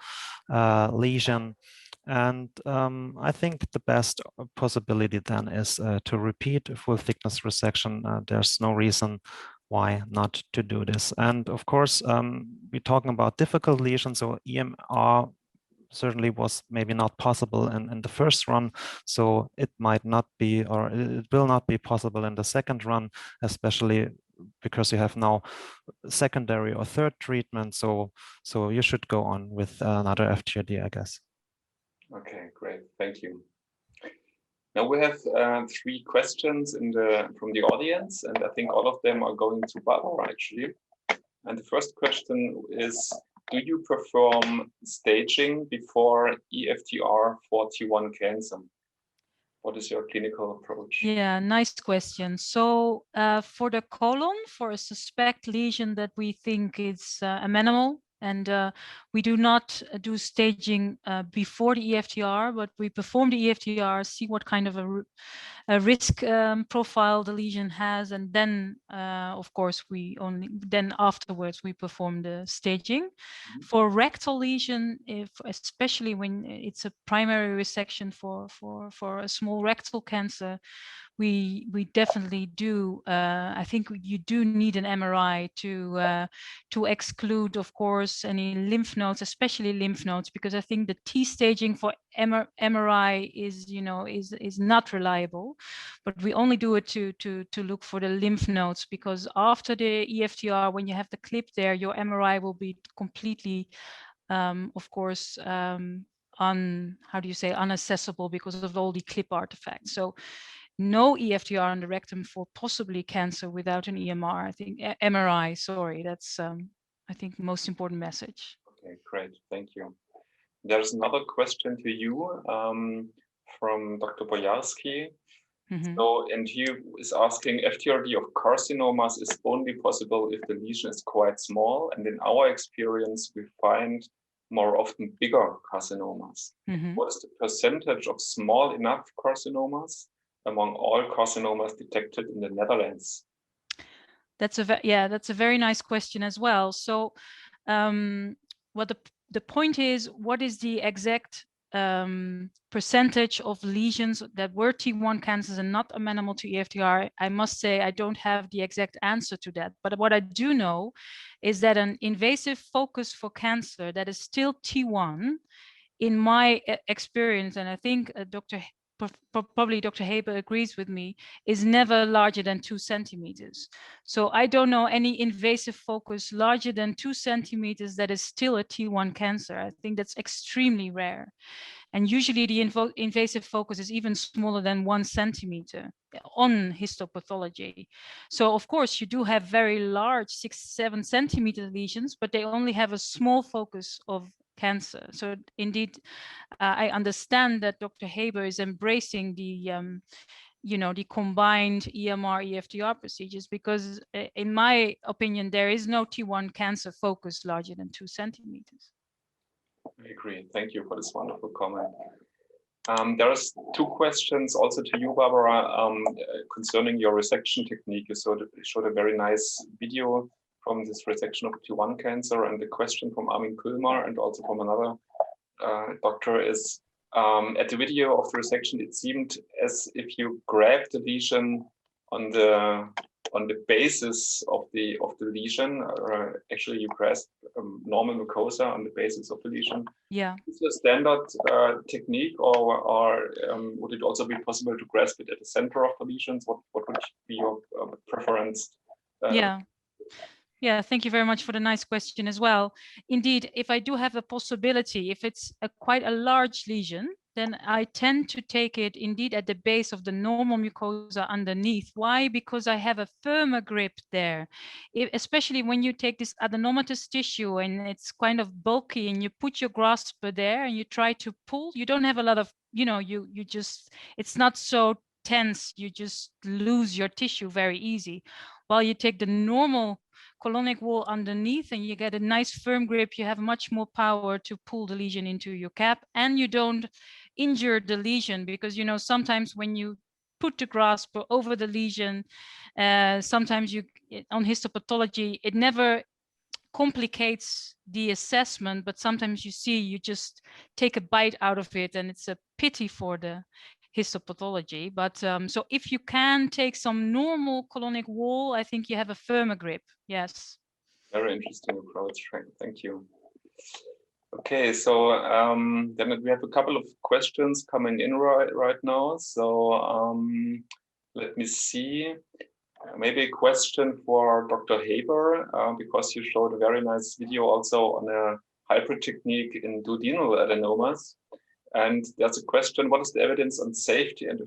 lesion. And I think the best possibility then is to repeat a full thickness resection. There's no reason why not to do this. And of course, we're talking about difficult lesions, so EMR certainly was maybe not possible in the first run, so it might not be, or it will not be possible in the second run, especially because you have now secondary or third treatment. So you should go on with another FTRD, I guess. Okay, great. Thank you. Now we have 3 questions from the audience, and I think all of them are going to Barbara, actually. And the first question is, do you perform staging before EFTR for T1 cancer? What is your clinical approach? Yeah, nice question. So for the colon, for a suspect lesion that we think is amenable, and we do not do staging before the EFTR, but we perform the EFTR, see what kind of a risk profile the lesion has, and then of course then afterwards we perform the staging. Mm-hmm. For rectal lesion, especially when it's a primary resection for a small rectal cancer, we definitely do. I think you do need an MRI to exclude, of course, any lymph nodes, especially lymph nodes, because I think the T staging for MRI is not reliable. But we only do it to look for the lymph nodes, because after the EFTR, when you have the clip there, your MRI will be completely, of course, unaccessible because of all the clip artifacts. So no EFTR on the rectum for possibly cancer without an EMR. I think MRI. Sorry, that's I think most important message. Okay, great, thank you. There's another question to you from Dr. 𝗿𝗂𝗧𝗧𝗧𝗧𝗧𝗧𝗧𝗧𝗧𝗧𝗧𝗧. Mm-hmm. So, and he is asking, FTRD of carcinomas is only possible if the lesion is quite small, and in our experience, we find more often bigger carcinomas. Mm-hmm. What is the percentage of small enough carcinomas among all carcinomas detected in the Netherlands? That's a very nice question as well. So, what the point is, what is the exact percentage of lesions that were T1 cancers and not amenable to EFTR? I must say I don't have the exact answer to that. But what I do know is that an invasive focus for cancer that is still T1, in my experience, and I think probably Dr. Haber agrees with me, is never larger than 2 centimeters. So I don't know any invasive focus larger than 2 centimeters that is still a T1 cancer. I think that's extremely rare. And usually the invasive focus is even smaller than 1 centimeter on histopathology. So of course you do have very large 6-7 centimeter lesions, but they only have a small focus of cancer. So indeed, I understand that Dr. Haber is embracing the the combined EMR EFTR procedures, because in my opinion, there is no T1 cancer focus larger than 2 centimeters. I agree. Thank you for this wonderful comment. There are two questions also to you, Barbara, concerning your resection technique. You showed a very nice video from this resection of T1 cancer, and the question from Armin Kulmar and also from another doctor is, at the video of the resection, it seemed as if you grabbed the lesion on the basis of the lesion. Actually, you grasp normal mucosa on the basis of the lesion. Yeah. Is this a standard technique, or would it also be possible to grasp it at the center of the lesions? What would be your preference? Yeah, thank you very much for the nice question as well. Indeed, if I do have a possibility, if it's quite a large lesion, then I tend to take it indeed at the base of the normal mucosa underneath. Why? Because I have a firmer grip there. Especially when you take this adenomatous tissue and it's kind of bulky and you put your grasper there and you try to pull, you don't have a lot of, you just, it's not so tense, you just lose your tissue very easy. While you take the normal colonic wall underneath and you get a nice firm grip, you have much more power to pull the lesion into your cap, and you don't injure the lesion, because sometimes when you put the grasp over the lesion, sometimes on histopathology it never complicates the assessment, but sometimes you just take a bite out of it, and it's a pity for the histopathology. But so if you can take some normal colonic wall, I think you have a firmer grip. Yes. Very interesting approach. Thank you. Okay, so then we have a couple of questions coming in right now. So let me see. Maybe a question for Dr. Haber, because you showed a very nice video also on a hybrid technique in duodenal adenomas. And there's a question: what is the evidence on safety and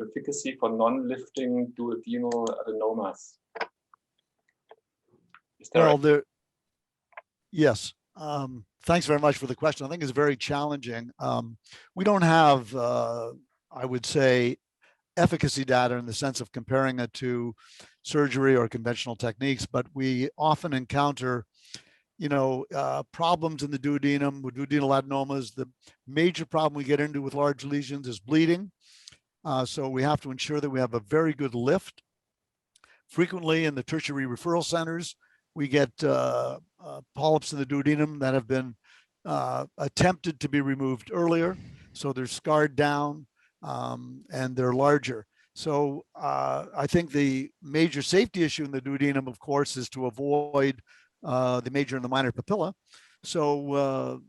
efficacy for non-lifting duodenal adenomas? Yes. Thanks very much for the question. I think it's very challenging. We don't have, I would say, efficacy data in the sense of comparing it to surgery or conventional techniques, but we often encounter problems in the duodenum with duodenal adenomas. The major problem we get into with large lesions is bleeding. So we have to ensure that we have a very good lift. Frequently in the tertiary referral centers, we get polyps in the duodenum that have been attempted to be removed earlier. So they're scarred down and they're larger. So I think the major safety issue in the duodenum, of course, is to avoid the major and the minor papilla. So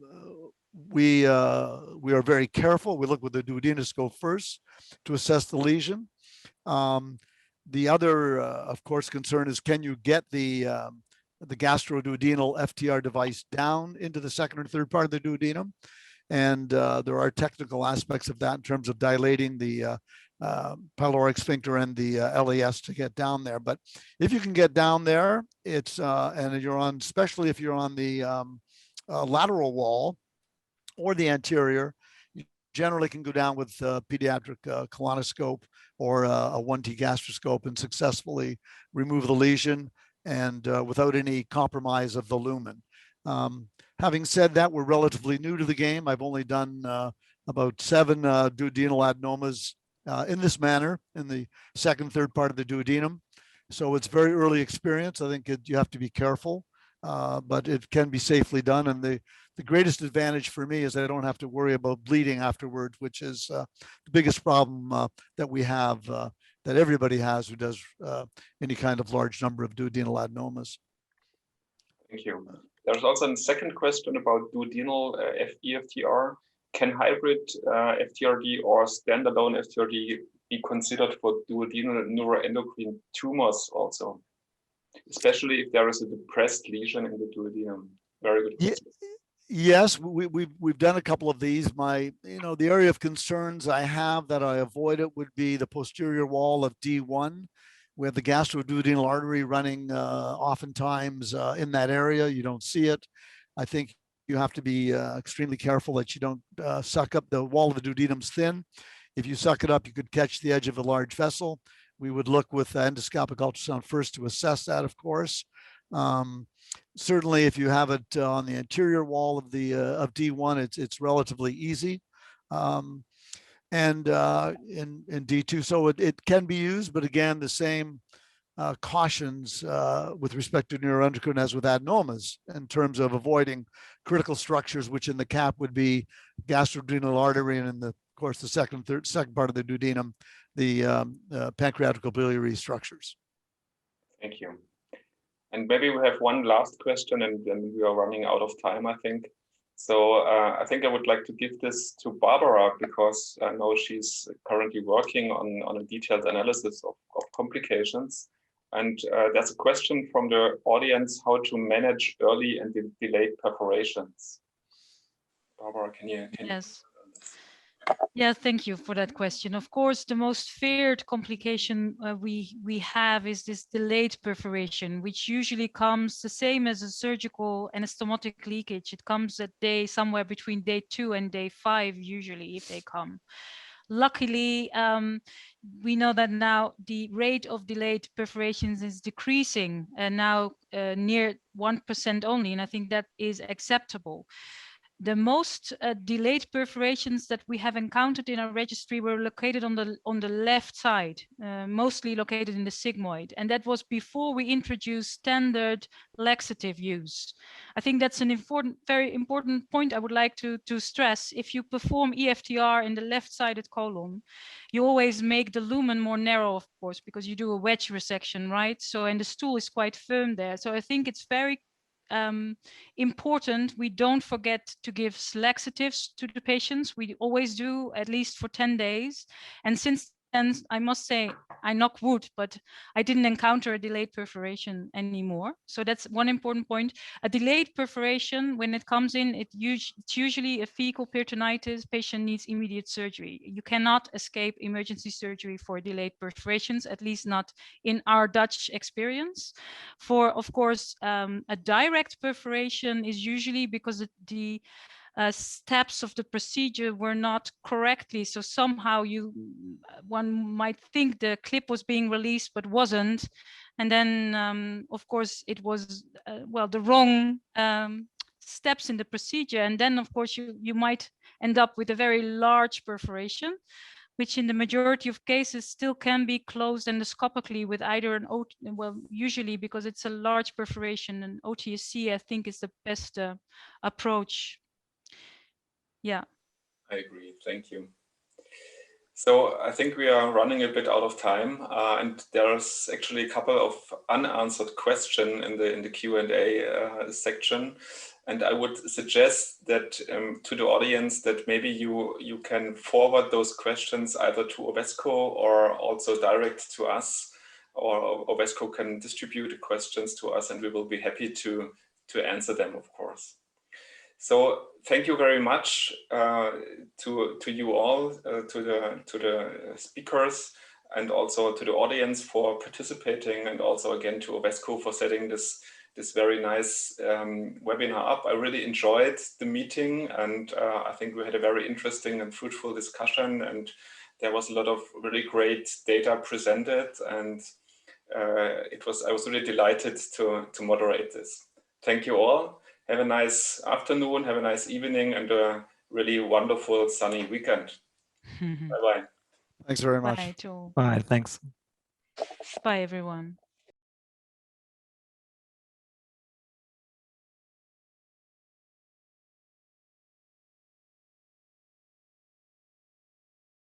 we are very careful. We look with the duodenoscope first to assess the lesion. The other, of course, concern is, can you get the gastroduodenal FTR device down into the second or third part of the duodenum? And there are technical aspects of that in terms of dilating the pyloric sphincter and the LES to get down there. But if you can get down there, it's and you're on, especially if you're on the lateral wall or the anterior, you generally can go down with pediatric colonoscope or a 1T gastroscope and successfully remove the lesion and without any compromise of the lumen. Having said that, we're relatively new to the game. I've only done about 7 duodenal adenomas in this manner in the second, third part of the duodenum. So it's very early experience. I think you have to be careful, but it can be safely done. And the greatest advantage for me is I don't have to worry about bleeding afterwards, which is the biggest problem that we have, that everybody has who does any kind of large number of duodenal adenomas. Thank you. There's also a second question about duodenal FE-FTR. Can hybrid FTRD or standalone FTRD be considered for duodenal neuroendocrine tumors also, especially if there is a depressed lesion in the duodenum? Very good question. Yes, we've done a couple of these. The area of concerns I have that I avoid it would be the posterior wall of D1. We have the gastroduodenal artery running oftentimes in that area. You don't see it. I think you have to be extremely careful that you don't suck up. The wall of the duodenum's thin. If you suck it up, you could catch the edge of a large vessel. We would look with endoscopic ultrasound first to assess that, of course. Certainly, if you have it on the anterior wall of D1, it's relatively easy. and in D2. So it can be used, but again, the same cautions with respect to neuroendocrine as with adenomas in terms of avoiding critical structures, which in the cap would be gastroduodenal artery, and in the, of course, the second part of the duodenum, the pancreatical biliary structures. Thank you. And maybe we have one last question, and then we are running out of time, I think. So I think I would like to give this to Barbara, because I know she's currently working on a detailed analysis of complications. And there's a question from the audience, how to manage early and delayed perforations. Barbara, can you? Yes. Yeah, thank you for that question. Of course, the most feared complication we have is this delayed perforation, which usually comes the same as a surgical anastomotic leakage. It comes at somewhere between day 2 and day 5, usually, if they come. Luckily, we know that now the rate of delayed perforations is decreasing, and now near 1% only, and I think that is acceptable. The most delayed perforations that we have encountered in our registry were located on the left side, mostly located in the sigmoid, and that was before we introduced standard laxative use. I think that's an very important point I would like to stress. If you perform EFTR in the left-sided colon, you always make the lumen more narrow, of course, because you do a wedge resection, right? So, and the stool is quite firm there. So I think it's very important we don't forget to give laxatives to the patients. We always do, at least for 10 days. And since then, I must say, I knock wood, but I didn't encounter a delayed perforation anymore. So that's one important point. A delayed perforation, when it comes in, it's usually a fecal peritonitis. Patient needs immediate surgery. You cannot escape emergency surgery for delayed perforations, at least not in our Dutch experience. For, of course, a direct perforation is usually because the steps of the procedure were not correctly. So somehow one might think the clip was being released, but wasn't. And then, of course, it was, well, the wrong steps in the procedure. And then, of course, you might end up with a very large perforation, which in the majority of cases still can be closed endoscopically with either an well, usually because it's a large perforation, and 𝗚TSC, I think, is the best approach. Yeah. I agree. Thank you. So I think we are running a bit out of time, and there's actually a couple of unanswered questions in the Q&A section. And I would suggest that to the audience that maybe you can forward those questions either to OVESCO or also direct to us, or OVESCO can distribute the questions to us, and we will be happy to answer them, of course. So thank you very much to you all, to the speakers, and also to the audience for participating, and also again to OVESCO for setting this very nice webinar up. I really enjoyed the meeting, and I think we had a very interesting and fruitful discussion, and there was a lot of really great data presented, and I was really delighted to moderate this. Thank you all. Have a nice afternoon, have a nice evening, and a really wonderful sunny weekend. Bye-bye. Thanks very much. Bye, Joel. Bye, thanks. Bye, everyone.